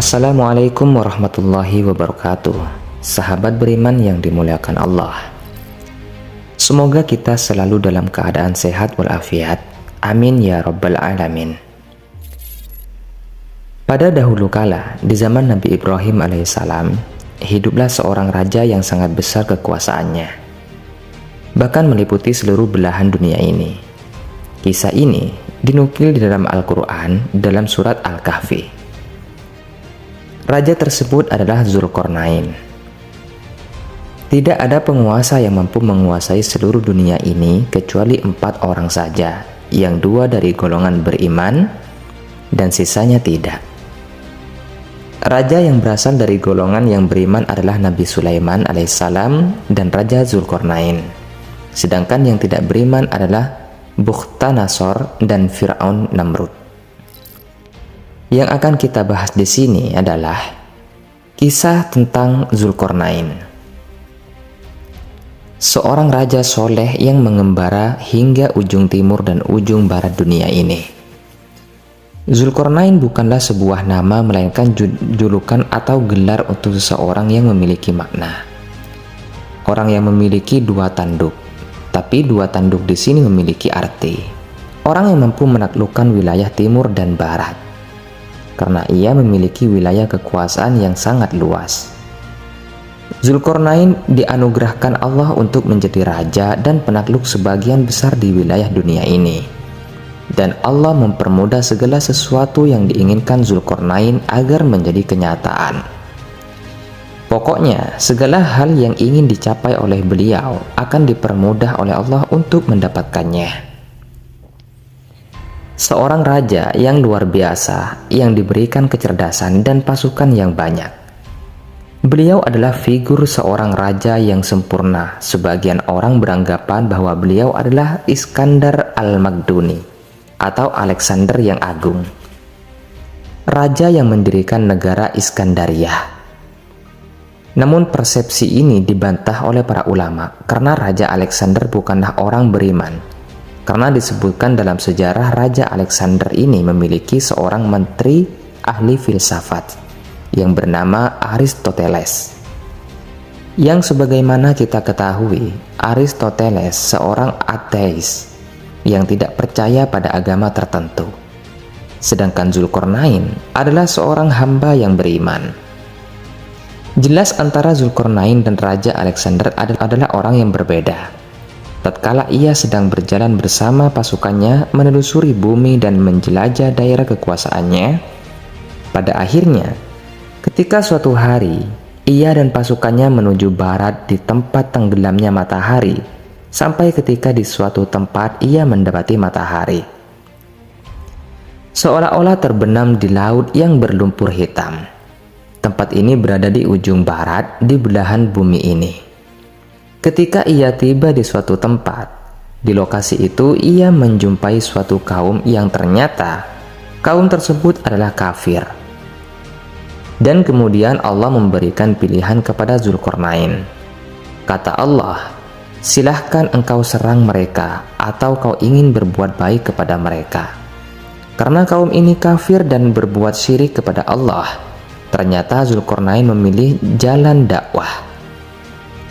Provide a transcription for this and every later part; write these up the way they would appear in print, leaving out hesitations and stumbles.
Assalamualaikum warahmatullahi wabarakatuh. Sahabat beriman yang dimuliakan Allah, semoga kita selalu dalam keadaan sehat walafiat. Amin ya rabbal alamin. Pada dahulu kala, di zaman Nabi Ibrahim alaihissalam, hiduplah seorang raja yang sangat besar kekuasaannya, bahkan meliputi seluruh belahan dunia ini. Kisah ini dinukil di dalam Al-Quran dalam surat Al-Kahfi. Raja tersebut adalah Dzulqarnain. Tidak ada penguasa yang mampu menguasai seluruh dunia ini kecuali 4 orang saja, yang 2 dari golongan beriman dan sisanya tidak. Raja yang berasal dari golongan yang beriman adalah Nabi Sulaiman alaihissalam dan Raja Dzulqarnain. Sedangkan yang tidak beriman adalah Bukhtanasor dan Fir'aun Namrud. Yang akan kita bahas di sini adalah kisah tentang Dzulqarnain, seorang raja soleh yang mengembara hingga ujung timur dan ujung barat dunia ini. Dzulqarnain bukanlah sebuah nama, melainkan julukan atau gelar untuk seseorang yang memiliki makna. Orang yang memiliki 2 tanduk, tapi 2 tanduk di sini memiliki arti. Orang yang mampu menaklukkan wilayah timur dan barat, karena ia memiliki wilayah kekuasaan yang sangat luas. Dzulqarnain dianugerahkan Allah untuk menjadi raja dan penakluk sebagian besar di wilayah dunia ini. Dan Allah mempermudah segala sesuatu yang diinginkan Dzulqarnain agar menjadi kenyataan. Pokoknya, segala hal yang ingin dicapai oleh beliau akan dipermudah oleh Allah untuk mendapatkannya. Seorang raja yang luar biasa, yang diberikan kecerdasan dan pasukan yang banyak. Beliau adalah figur seorang raja yang sempurna. Sebagian orang beranggapan bahwa beliau adalah Iskandar Al-Magduni atau Alexander yang Agung, raja yang mendirikan negara Iskandaria. Namun persepsi ini dibantah oleh para ulama karena Raja Alexander bukanlah orang beriman. Karena disebutkan dalam sejarah Raja Alexander ini memiliki seorang menteri ahli filsafat yang bernama Aristoteles. Yang sebagaimana kita ketahui, Aristoteles seorang ateis yang tidak percaya pada agama tertentu. Sedangkan Dzulqarnain adalah seorang hamba yang beriman. Jelas antara Dzulqarnain dan Raja Alexander adalah orang yang berbeda. Tatkala ia sedang berjalan bersama pasukannya menelusuri bumi dan menjelajah daerah kekuasaannya, pada akhirnya, ketika suatu hari ia dan pasukannya menuju barat di tempat tenggelamnya matahari, sampai ketika di suatu tempat ia mendapati matahari seolah-olah terbenam di laut yang berlumpur hitam. Tempat ini berada di ujung barat di belahan bumi ini. Ketika ia tiba di suatu tempat, di lokasi itu ia menjumpai suatu kaum yang ternyata kaum tersebut adalah kafir. Dan kemudian Allah memberikan pilihan kepada Dzulqarnain. Kata Allah, silahkan engkau serang mereka atau kau ingin berbuat baik kepada mereka. Karena kaum ini kafir dan berbuat syirik kepada Allah, ternyata Dzulqarnain memilih jalan dakwah.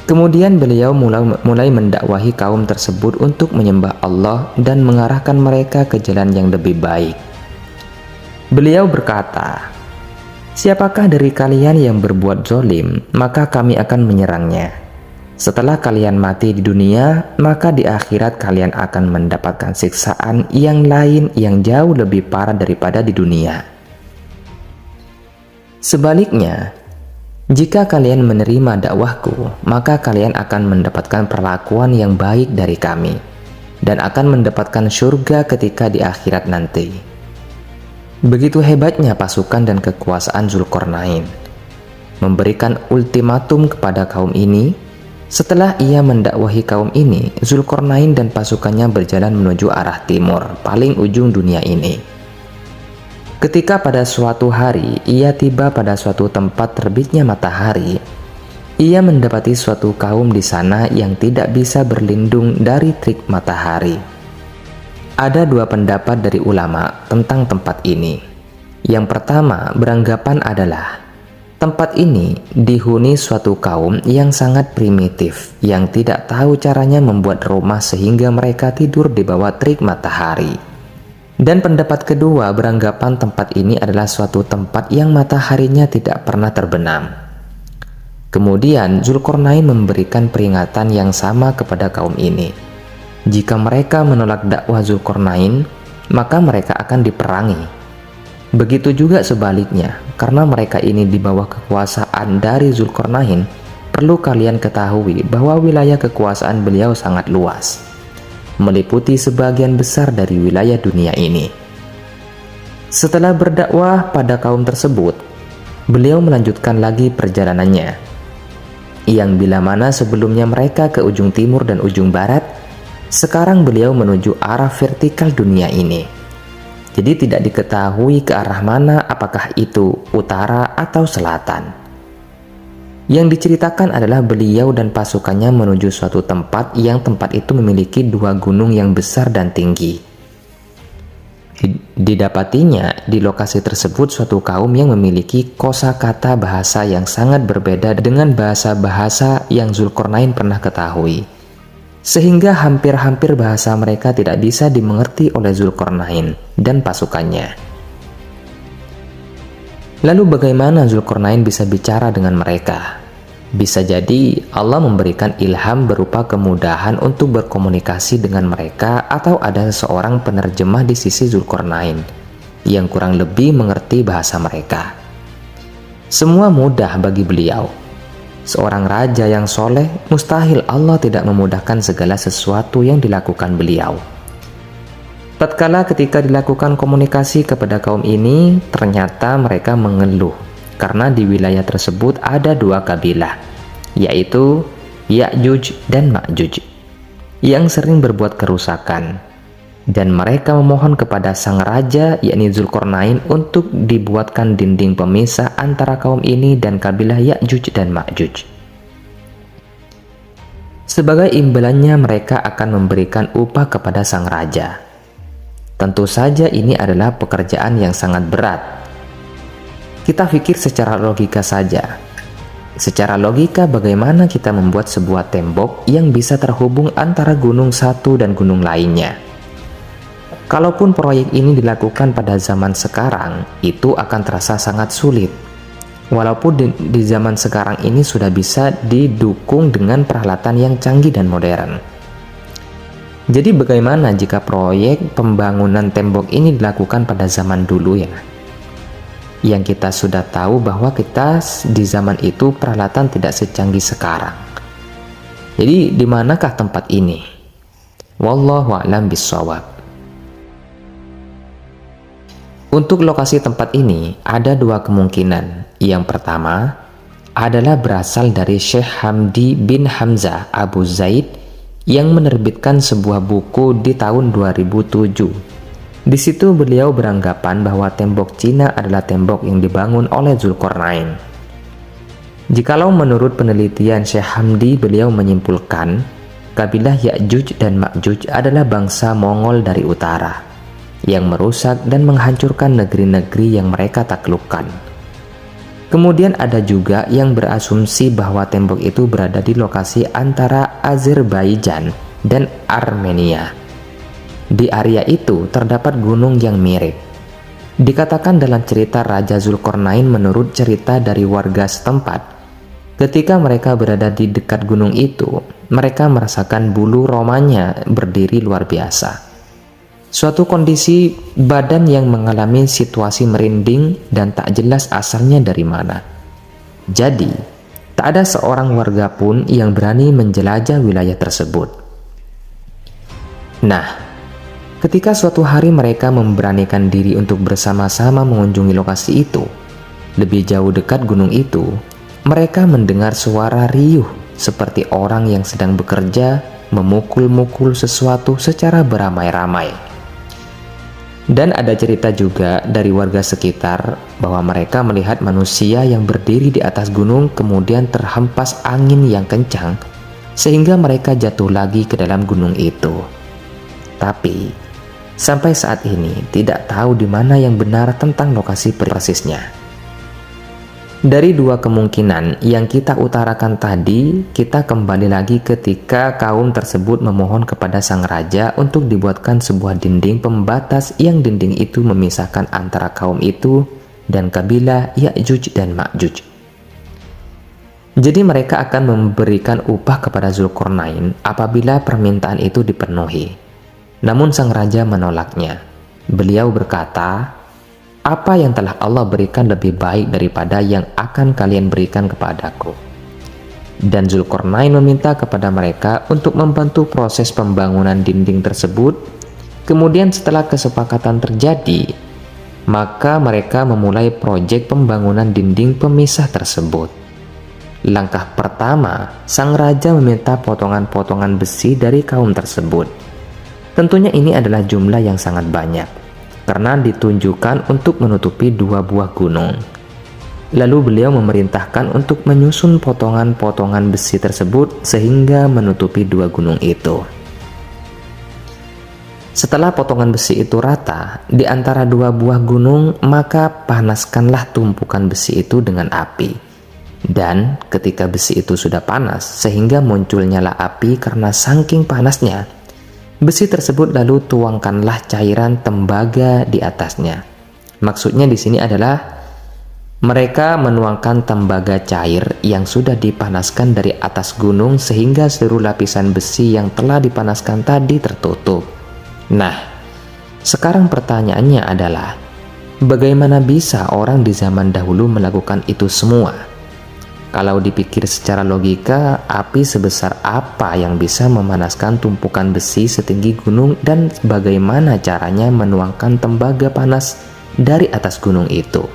Kemudian beliau mulai mendakwahi kaum tersebut untuk menyembah Allah dan mengarahkan mereka ke jalan yang lebih baik. Beliau berkata, "Siapakah dari kalian yang berbuat zalim, maka kami akan menyerangnya. Setelah kalian mati di dunia, maka di akhirat kalian akan mendapatkan siksaan yang lain yang jauh lebih parah daripada di dunia. Sebaliknya, jika kalian menerima dakwahku, maka kalian akan mendapatkan perlakuan yang baik dari kami dan akan mendapatkan surga ketika di akhirat nanti." Begitu hebatnya pasukan dan kekuasaan Dzulqarnain, memberikan ultimatum kepada kaum ini. Setelah ia mendakwahi kaum ini, Dzulqarnain dan pasukannya berjalan menuju arah timur, paling ujung dunia ini. Ketika pada suatu hari ia tiba pada suatu tempat terbitnya matahari, ia mendapati suatu kaum di sana yang tidak bisa berlindung dari terik matahari. Ada 2 pendapat dari ulama tentang tempat ini. Yang pertama beranggapan adalah tempat ini dihuni suatu kaum yang sangat primitif, yang tidak tahu caranya membuat rumah sehingga mereka tidur di bawah terik matahari. Dan pendapat kedua beranggapan tempat ini adalah suatu tempat yang mataharinya tidak pernah terbenam. Kemudian Zulkarnain memberikan peringatan yang sama kepada kaum ini. Jika mereka menolak dakwah Zulkarnain, maka mereka akan diperangi. Begitu juga sebaliknya, karena mereka ini di bawah kekuasaan dari Zulkarnain, perlu kalian ketahui bahwa wilayah kekuasaan beliau sangat luas, meliputi sebagian besar dari wilayah dunia ini. Setelah berdakwah pada kaum tersebut, beliau melanjutkan lagi perjalanannya, yang bila mana sebelumnya mereka ke ujung timur dan ujung barat, sekarang beliau menuju arah vertikal dunia ini. Jadi tidak diketahui ke arah mana, apakah itu utara atau selatan. Yang diceritakan adalah beliau dan pasukannya menuju suatu tempat yang tempat itu memiliki dua gunung yang besar dan tinggi. Didapatinya di lokasi tersebut suatu kaum yang memiliki kosakata bahasa yang sangat berbeda dengan bahasa-bahasa yang Zulkarnain pernah ketahui, sehingga hampir-hampir bahasa mereka tidak bisa dimengerti oleh Zulkarnain dan pasukannya. Lalu bagaimana Zulkarnain bisa bicara dengan mereka? Bisa jadi Allah memberikan ilham berupa kemudahan untuk berkomunikasi dengan mereka, atau ada seseorang penerjemah di sisi Zulkarnain yang kurang lebih mengerti bahasa mereka. Semua mudah bagi beliau. Seorang raja yang soleh, mustahil Allah tidak memudahkan segala sesuatu yang dilakukan beliau. Tatkala ketika dilakukan komunikasi kepada kaum ini, ternyata mereka mengeluh karena di wilayah tersebut ada dua kabilah, yaitu Ya'juj dan Ma'juj, yang sering berbuat kerusakan. Dan mereka memohon kepada sang raja, yakni Zulkarnain, untuk dibuatkan dinding pemisah antara kaum ini dan kabilah Ya'juj dan Ma'juj. Sebagai imbalannya mereka akan memberikan upah kepada sang raja. Tentu saja ini adalah pekerjaan yang sangat berat. Kita pikir secara logika saja. Secara logika, bagaimana kita membuat sebuah tembok yang bisa terhubung antara gunung satu dan gunung lainnya? Kalaupun proyek ini dilakukan pada zaman sekarang, itu akan terasa sangat sulit. Walaupun di zaman sekarang ini sudah bisa didukung dengan peralatan yang canggih dan modern. Jadi bagaimana jika proyek pembangunan tembok ini dilakukan pada zaman dulu ya? Yang kita sudah tahu bahwa kita di zaman itu peralatan tidak secanggih sekarang. Jadi di manakah tempat ini? Wallahu a'lam bishawab. Untuk lokasi tempat ini ada dua kemungkinan. Yang pertama adalah berasal dari Syekh Hamdi bin Hamzah Abu Zaid yang menerbitkan sebuah buku di tahun 2007. Di situ beliau beranggapan bahwa tembok Cina adalah tembok yang dibangun oleh Zulkarnain. Jikalau menurut penelitian Syekh Hamdi, beliau menyimpulkan kabilah Ya'juj dan Ma'juj adalah bangsa Mongol dari utara yang merusak dan menghancurkan negeri-negeri yang mereka taklukkan. Kemudian ada juga yang berasumsi bahwa tembok itu berada di lokasi antara Azerbaijan dan Armenia. Di area itu terdapat gunung yang mirip. Dikatakan dalam cerita Raja Zulkarnain, menurut cerita dari warga setempat, ketika mereka berada di dekat gunung itu, mereka merasakan bulu romanya berdiri luar biasa. Suatu kondisi badan yang mengalami situasi merinding dan tak jelas asalnya dari mana. Jadi, tak ada seorang warga pun yang berani menjelajah wilayah tersebut. Nah, ketika suatu hari mereka memberanikan diri untuk bersama-sama mengunjungi lokasi itu, lebih jauh dekat gunung itu, mereka mendengar suara riuh seperti orang yang sedang bekerja memukul-mukul sesuatu secara beramai-ramai. Dan ada cerita juga dari warga sekitar bahwa mereka melihat manusia yang berdiri di atas gunung kemudian terhempas angin yang kencang sehingga mereka jatuh lagi ke dalam gunung itu. Tapi Sampai saat ini tidak tahu di mana yang benar tentang lokasi persisnya. Dari dua kemungkinan yang kita utarakan tadi, kita kembali lagi ketika kaum tersebut memohon kepada sang raja untuk dibuatkan sebuah dinding pembatas yang dinding itu memisahkan antara kaum itu dan kabilah Ya'juj dan Ma'juj. Jadi mereka akan memberikan upah kepada Zulkarnain apabila permintaan itu dipenuhi. Namun sang raja menolaknya. Beliau berkata, "Apa yang telah Allah berikan lebih baik daripada yang akan kalian berikan kepadaku." Dan Zulkarnain meminta kepada mereka untuk membantu proses pembangunan dinding tersebut. Kemudian setelah kesepakatan terjadi, maka mereka memulai proyek pembangunan dinding pemisah tersebut. Langkah pertama, sang raja meminta potongan-potongan besi dari kaum tersebut. Tentunya ini adalah jumlah yang sangat banyak, karena ditunjukkan untuk menutupi dua buah gunung. Lalu beliau memerintahkan untuk menyusun potongan-potongan besi tersebut sehingga menutupi dua gunung itu. Setelah potongan besi itu rata di antara dua buah gunung, maka panaskanlah tumpukan besi itu dengan api. Dan ketika besi itu sudah panas sehingga muncul nyala api karena saking panasnya, besi tersebut lalu tuangkanlah cairan tembaga di atasnya. Maksudnya di sini adalah mereka menuangkan tembaga cair yang sudah dipanaskan dari atas gunung sehingga seluruh lapisan besi yang telah dipanaskan tadi tertutup. Nah, sekarang pertanyaannya adalah, bagaimana bisa orang di zaman dahulu melakukan itu semua? Kalau dipikir secara logika, api sebesar apa yang bisa memanaskan tumpukan besi setinggi gunung dan bagaimana caranya menuangkan tembaga panas dari atas gunung itu?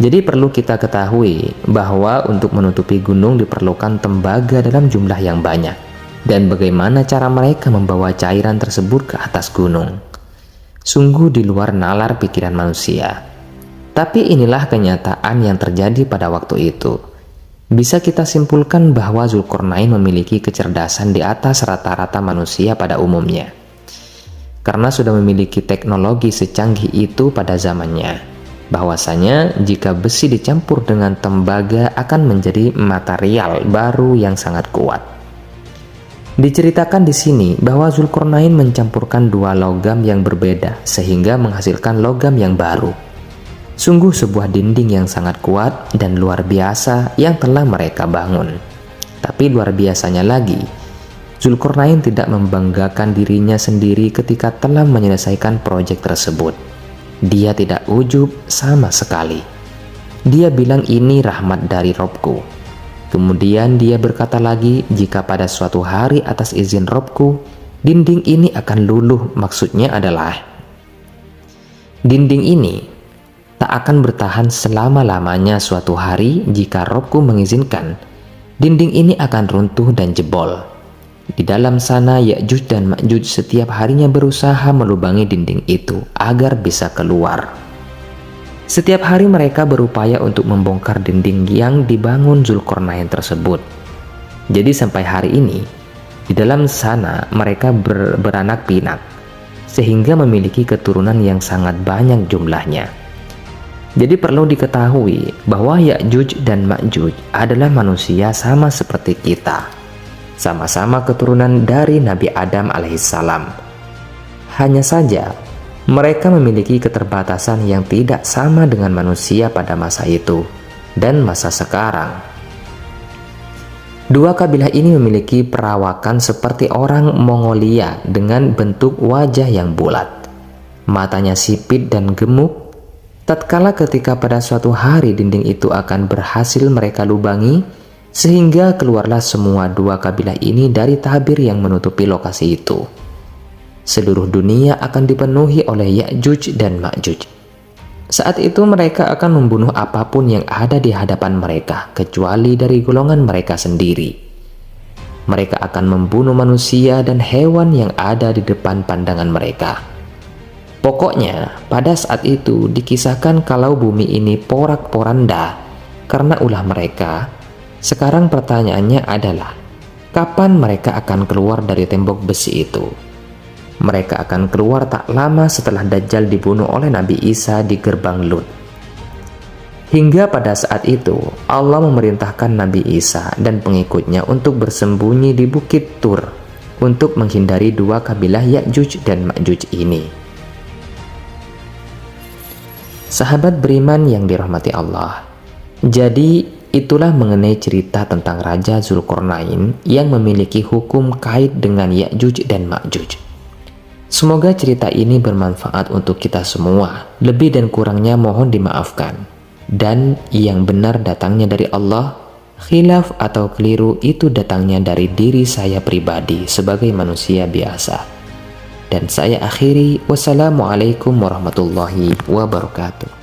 Jadi perlu kita ketahui bahwa untuk menutupi gunung diperlukan tembaga dalam jumlah yang banyak. Dan bagaimana cara mereka membawa cairan tersebut ke atas gunung? Sungguh di luar nalar pikiran manusia. Tapi inilah kenyataan yang terjadi pada waktu itu. Bisa kita simpulkan bahwa Zulkarnain memiliki kecerdasan di atas rata-rata manusia pada umumnya. Karena sudah memiliki teknologi secanggih itu pada zamannya. Bahwasanya jika besi dicampur dengan tembaga akan menjadi material baru yang sangat kuat. Diceritakan di sini bahwa Zulkarnain mencampurkan dua logam yang berbeda sehingga menghasilkan logam yang baru. Sungguh sebuah dinding yang sangat kuat dan luar biasa yang telah mereka bangun. Tapi luar biasanya lagi, Zulkarnain tidak membanggakan dirinya sendiri ketika telah menyelesaikan proyek tersebut. Dia tidak ujub sama sekali. Dia bilang ini rahmat dari Robku. Kemudian dia berkata lagi, jika pada suatu hari atas izin Robku, dinding ini akan luluh. Maksudnya adalah dinding ini tak akan bertahan selama-lamanya. Suatu hari jika Robku mengizinkan, dinding ini akan runtuh dan jebol. Di dalam sana Ya'juj dan Ma'juj setiap harinya berusaha melubangi dinding itu agar bisa keluar. Setiap hari mereka berupaya untuk membongkar dinding yang dibangun Zulkarnain tersebut. Jadi sampai hari ini di dalam sana mereka beranak pinak sehingga memiliki keturunan yang sangat banyak jumlahnya. Jadi perlu diketahui bahwa Ya'juj dan Ma'juj adalah manusia sama seperti kita. Sama-sama keturunan dari Nabi Adam alaihissalam. Hanya saja, mereka memiliki keterbatasan yang tidak sama dengan manusia pada masa itu dan masa sekarang. Dua kabilah ini memiliki perawakan seperti orang Mongolia dengan bentuk wajah yang bulat. Matanya sipit dan gemuk. Tatkala ketika pada suatu hari dinding itu akan berhasil mereka lubangi, sehingga keluarlah semua dua kabilah ini dari tabir yang menutupi lokasi itu. Seluruh dunia akan dipenuhi oleh Ya'juj dan Ma'juj. Saat itu mereka akan membunuh apapun yang ada di hadapan mereka, kecuali dari golongan mereka sendiri. Mereka akan membunuh manusia dan hewan yang ada di depan pandangan mereka. Pokoknya, pada saat itu dikisahkan kalau bumi ini porak-poranda karena ulah mereka. Sekarang pertanyaannya adalah, kapan mereka akan keluar dari tembok besi itu? Mereka akan keluar tak lama setelah Dajjal dibunuh oleh Nabi Isa di gerbang Lut. Hingga pada saat itu, Allah memerintahkan Nabi Isa dan pengikutnya untuk bersembunyi di Bukit Tur untuk menghindari dua kabilah Ya'juj dan Ma'juj ini. Sahabat beriman yang dirahmati Allah, jadi itulah mengenai cerita tentang Raja Zulkarnain yang memiliki hukum kait dengan Ya'juj dan Ma'juj. Semoga cerita ini bermanfaat untuk kita semua. Lebih dan kurangnya mohon dimaafkan. Dan yang benar datangnya dari Allah, khilaf atau keliru itu datangnya dari diri saya pribadi sebagai manusia biasa. Dan saya akhiri, wassalamualaikum warahmatullahi wabarakatuh.